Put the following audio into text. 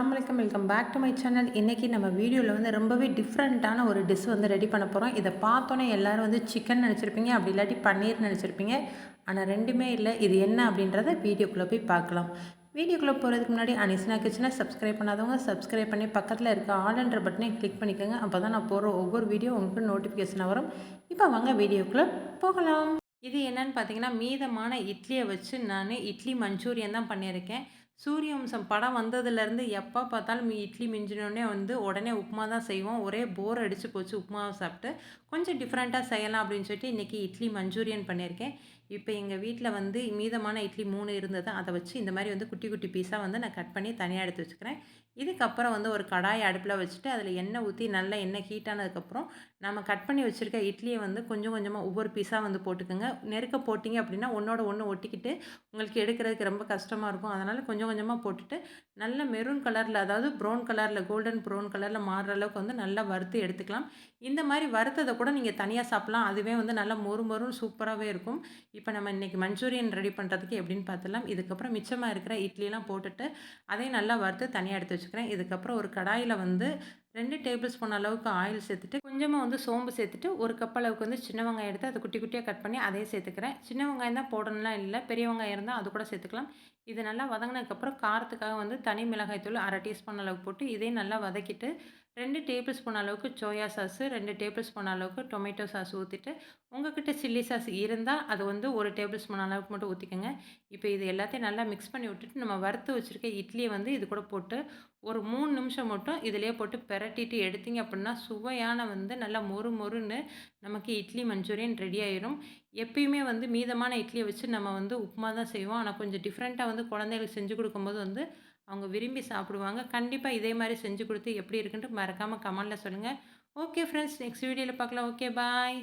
அஸ்ஸலாமு welcome back to my channel. இன்றைக்கி நம்ம வீடியோவில் வந்து ரொம்பவே டிஃப்ரெண்ட்டான ஒரு டிஷ் வந்து ரெடி பண்ண போகிறோம். இதை பார்த்தோன்னே எல்லோரும் வந்து சிக்கன் நினச்சிருப்பீங்க, அப்படி இல்லாட்டி பன்னீர் நினச்சிருப்பீங்க. ஆனால் ரெண்டுமே இல்லை. இது என்ன அப்படின்றத வீடியோக்குள்ளே போய் பார்க்கலாம். வீடியோக்குள்ளே போகிறதுக்கு முன்னாடி அனிஸ்னா கிச்சனை சப்ஸ்கிரைப் பண்ணாதவங்க சப்ஸ்கிரைப் பண்ணி பக்கத்தில் இருக்க ஆல்ன்ற பட்டனை கிளிக் பண்ணிக்கோங்க. அப்போ தான் நான் போகிற ஒவ்வொரு வீடியோ உங்களுக்கு நோட்டிஃபிகேஷனாக வரும். இப்போ வாங்க வீடியோக்குள்ளே போகலாம். இது என்னன்னு பார்த்தீங்கன்னா, மீதமான இட்லியை வச்சு நான் இட்லி மஞ்சூரியன் தான் பண்ணியிருக்கேன். சூரியவம்சம் படம் வந்ததுலேருந்து எப்போ பார்த்தாலும் இட்லி மிஞ்சினோடனே வந்து உடனே உப்புமா தான் செய்வோம். ஒரே போர் அடிச்சு போச்சு உப்புமாவை சாப்பிட்டு. கொஞ்சம் டிஃப்ரெண்ட்டாக செய்யலாம் அப்படின்னு சொல்லிட்டு இன்றைக்கி இட்லி மஞ்சூரியன் பண்ணியிருக்கேன். இப்போ எங்கள் வீட்டில் வந்து மீதமான இட்லி 3 இருந்தது. அதை வச்சு இந்த மாதிரி வந்து குட்டி குட்டி பீஸாக வந்து நான் கட் பண்ணி தனியாக எடுத்து வச்சுக்கிறேன். இதுக்கப்புறம் வந்து ஒரு கடாயை அடுப்பில் வச்சுட்டு அதில் எண்ணெய் ஊற்றி நல்லா எண்ணெய் ஹீட் ஆனதுக்கப்புறம் நம்ம கட் பண்ணி வச்சுருக்க இட்லியை வந்து கொஞ்சம் கொஞ்சமாக ஒவ்வொரு பீஸாக வந்து போட்டுக்கோங்க. நெருக்க போட்டிங்க அப்படின்னா ஒன்றோட ஒன்று ஒட்டிக்கிட்டு உங்களுக்கு எடுக்கிறதுக்கு ரொம்ப கஷ்டமாக இருக்கும். அதனால் கொஞ்சம் கொஞ்சமாக போட்டுட்டு நல்ல மெரூன் கலரில், அதாவது ப்ரௌன் கலரில், கோல்டன் ப்ரௌன் கலரில் மாறுற அளவுக்கு வந்து நல்லா வறுத்து எடுத்துக்கலாம். இந்த மாதிரி வறுத்ததை கூட நீங்கள் தனியாக சாப்பிட்லாம். அதுவே வந்து நல்லா மொறு மொறுன்னு சூப்பராகவே இருக்கும். இப்போ நம்ம இன்றைக்கி மஞ்சூரியன் ரெடி பண்ணுறதுக்கு எப்படின்னு பார்த்துலாம். இதுக்கப்புறம் மிச்சமாக இருக்கிற இட்லியெல்லாம் போட்டுட்டு அதையும் நல்லா வறுத்து தனியாக எடுத்து வச்சுக்கிறேன். இதுக்கப்புறம் ஒரு கடாயில் வந்து 2 டேபிள் ஸ்பூன் அளவுக்கு ஆயில் சேர்த்துட்டு கொஞ்சமாக வந்து சோம்பு சேர்த்துட்டு ஒரு கப் அளவுக்கு வந்து சின்ன வெங்காயம் எடுத்து அதை குட்டி குட்டியாக கட் பண்ணி அதையும் சேர்த்துக்கிறேன். சின்ன வெங்காயம் தான் போடணும்லாம் இல்லை, பெரிய வெங்காயம் இருந்தால் அது கூட சேர்த்துக்கலாம். இது நல்லா வதங்கினதுக்கப்புறம் காரத்துக்காக வந்து தனி மிளகாய் தூள் 1/2 டீஸ்பூன் அளவுக்கு போட்டு இதையும் நல்லா வதக்கிட்டு 2 டேபிள் ஸ்பூன் அளவுக்கு சோயா சாஸு, 2 டேபிள் ஸ்பூன் அளவுக்கு டொமேட்டோ சாஸ் ஊற்றிட்டு உங்கள்கிட்ட சில்லி சாஸ் இருந்தால் அது வந்து 1 டேபிள் ஸ்பூன் அளவுக்கு மட்டும் ஊற்றிக்கோங்க. இப்போ இது எல்லாத்தையும் நல்லா மிக்ஸ் பண்ணி விட்டுட்டு நம்ம வறுத்து வச்சுருக்க இட்லியை வந்து இது கூட போட்டு ஒரு 3 நிமிஷம் மட்டும் இதிலேயே போட்டு பெரட்டிட்டு எடுத்தீங்க அப்படின்னா சுவையான வந்து நல்லா மொறு மொறுன்னு நமக்கு இட்லி மஞ்சூரியன் ரெடி ஆயிரும். எப்பயுமே வந்து மீதமான இட்லியை வச்சு நம்ம வந்து உப்புமா தான் செய்வோம். ஆனால் கொஞ்சம் டிஃப்ரெண்ட்டாக வந்து குழந்தைகளுக்கு செஞ்சு கொடுக்கும்போது வந்து அவங்க விரும்பி சாப்பிடுவாங்க. கண்டிப்பாக இதே மாதிரி செஞ்சு கொடுத்து எப்படி இருக்குன்ட்டு மறக்காமல் கமெண்ட்டில் சொல்லுங்கள். ஓகே ஃப்ரெண்ட்ஸ், நெக்ஸ்ட் வீடியோவில் பார்க்கலாம். ஓகே, பாய்.